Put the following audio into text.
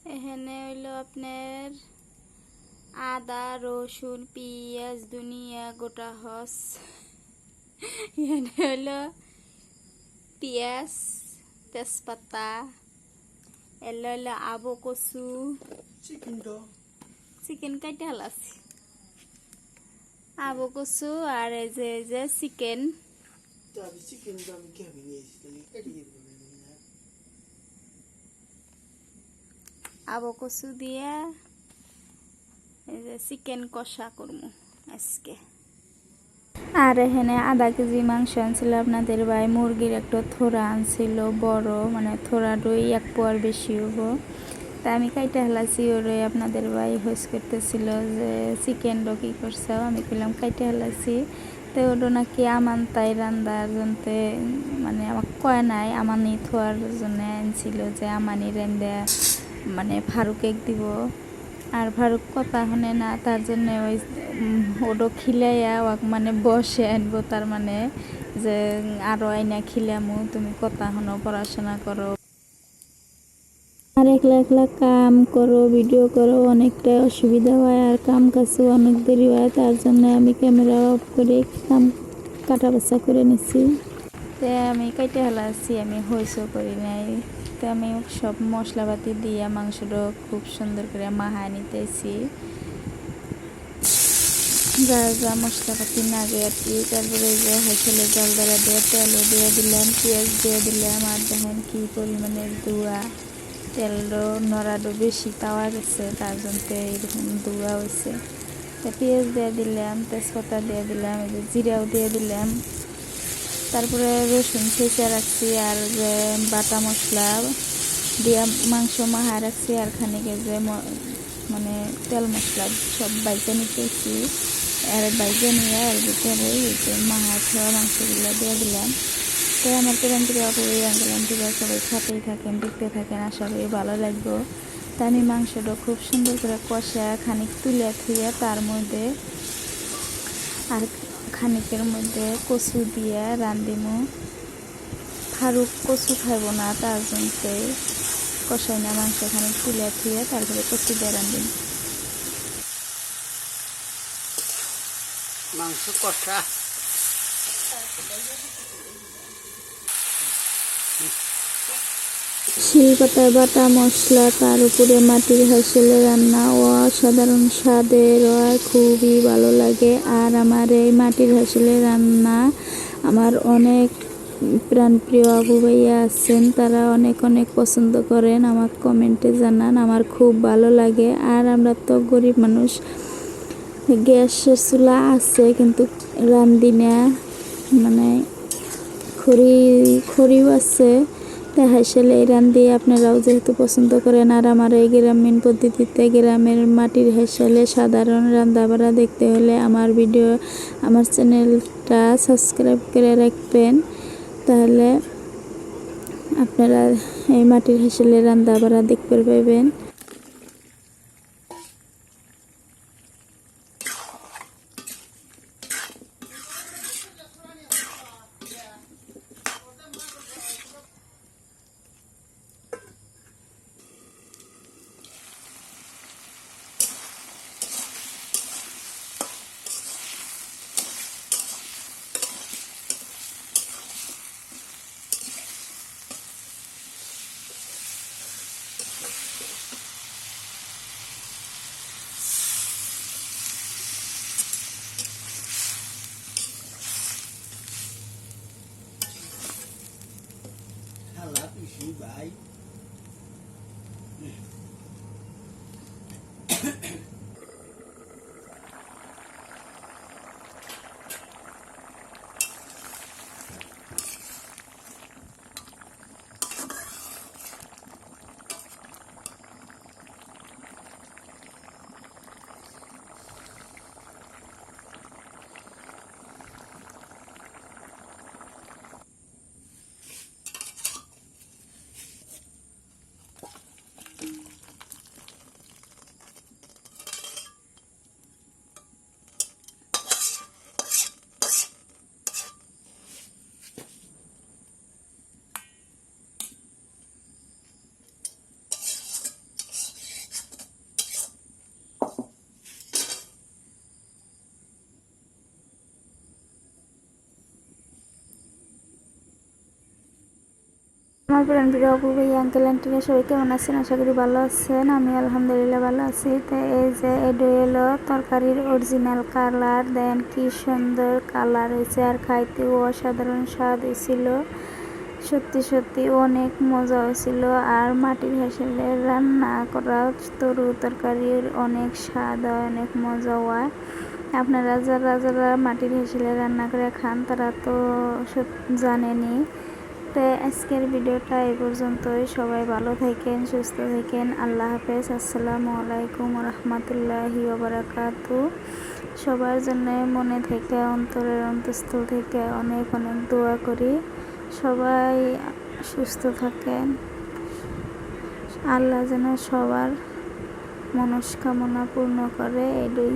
এখানে হইলো আপনার আদা রসুন পেঁয়াজ ধনিয়া গোটা হস। এখানে হইলো পেঁয়াজ তেজপাতা, এলো হইলো আবো কচু, চিকেন কাইটে হালাছি, আবো কচু আর এই যে চিকেন। আবো কচু দিয়ে এই যে চিকেন কষা করবো আজকে। আর এখানে আধা কেজি মাংস আনছিল আপনাদের ভাই, মুরগির একটা থোড়া আনছিল বড়, মানে থোড়াটাই 1 পোয়ার বেশি হবো। তা আমি কাইটা হেলাছি, ওরে আপনাদের ভাই হোস করতেছিল যে চিকেনটা কী করছো, আমি কইলাম কাইটা হেলাছি। তো ওটা নাকি আমান তাই রান্দার জন্যে, মানে আমাকে কয় নাই, আমানি থোয়ার জন্য আনছিল যে আমানি রান্দা মানে ফারুক এক দিব। আর ফারুক কথা শুনে না, তার জন্য ওই ওডো খিলাইয়া মানে বসে আনবো, তার মানে যে আরো আইনা খিলামু, তুমি কথা শুনো পড়াশোনা করো। আর একলা একলা কাম করো ভিডিও করো অনেকটা অসুবিধা হয়, আর কাম কাজও অনেক দেরি হয়, তার জন্য আমি ক্যামেরা অফ করে কাম কাটা বাছা করে নিচ্ছি। তো আমি কাইটে হেলাছি, আমি হইসও করি নাই। তো আমি সব মশলাপাতি দিয়ে মাংসটা খুব সুন্দর করে মাহায় নিতেছি, যা যা মশলাপাতি লাগে আর কি। তারপরে যে হাইসেলে জল দ্বারা দিয়ে তেলও দিয়ে দিলাম, পেঁয়াজ দিয়ে দিলাম, আর দেখেন কি পরিমাণের ধোয়া, তেলও নড়াডো বেশি তাওয়া গেছে, তার জন্য এরকম ধোয়া হয়েছে। পেঁয়াজ দিয়ে দিলাম, তেজপাতা দিয়ে দিলাম, এই যে জিরাও দিয়ে দিলাম, তারপরে রসুন ছেঁচা রাখছি, আর যে বাটা মশলা দিয়ে মাংস মাহা রাখছি, আর খানিকে যে মানে তেল মশলা সব বাইজা নিতেছি। আর বাইজা নিয়ে আর ভিতরে এই যে মাহা খাওয়া মাংসগুলো দিয়ে দিলাম। তো আমার পেরান্তিকা করে আঙ্কেলান্তিকা সবাই খাতেই থাকেন, দেখতে থাকেন, আশা করি ভালো লাগবে। তা আমি মাংসটা খুব সুন্দর করে কষা খানিক তুলে থুয়ে তার মধ্যে আর খানিকের মধ্যে কচু দিয়ে রান্ধিমু। ফারুক কচু খাইব না, তার জন্য কষাই না মাংস খানিক তুলে থুয়ে তারপরে কচু দিয়ে রান্ধিম। মাংস কষা শিলপাতায় বাটা মশলা, তার উপরে মাটির হাঁসেলে রান্না, অসাধারণ স্বাদের হয়, খুবই ভালো লাগে। আর আমার এই মাটির হাঁসেলে রান্না আমার অনেক প্রাণপ্রিয় আবু ভাইয়া আছেন, তারা অনেক অনেক পছন্দ করেন, আমার কমেন্টে জানান, আমার খুব ভালো লাগে। আর আমরা তো গরিব মানুষ, গ্যাসের চুলা আছে কিন্তু রান্ধি না, মানে খড়িও আছে, তাই হাঁসেলে এই রান্ধি আপনারাও যেহেতু পছন্দ করেন। আর আমার এই গ্রামীণ পদ্ধতিতে গ্রামের মাটির হাঁসেলে সাধারণ রান্না বাড়া দেখতে হলে আমার আমার চ্যানেলটা সাবস্ক্রাইব করে রাখবেন, তাহলে আপনারা এই মাটির হাঁসেলে রান্না বাড়া দেখতে পাবেন। আমার প্রাণ প্রিয় আপু ভাই আঙ্কেল আন্টিরা সবাই কেমন আছেন? আশা করি ভালো আছেন। আমি আলহামদুলিল্লাহ ভালো আছি। তো এই যে এটা হলো তরকারির অরিজিনাল কালার, দেন কি সুন্দর কালার হয়েছে, আর খাইতেও অসাধারণ স্বাদ হয়েছিল। সত্যি সত্যি অনেক মজা হয়েছিল। আর মাটির হাঁসের রান্না করা তরু তরকারির অনেক স্বাদ হয়, অনেক মজা হয়। আপনারা যারা যারা মাটির হাঁসের রান্না করে খান তারা তো জানেনই। তো আজকের ভিডিওটা এই পর্যন্তই। সবাই ভালো থাকেন, সুস্থ থাকেন। আল্লাহ হাফেজ। আসসালামু আলাইকুম রহমতুল্লাহি ওয়া বারাকাতু। সবার জন্য মনে থেকে অন্তরের অন্তঃস্থল থেকে অনেক অনেক দোয়া করি। সবাই সুস্থ থাকেন। আল্লাহ যেন সবার মনস্কামনা পূর্ণ করে, এটাই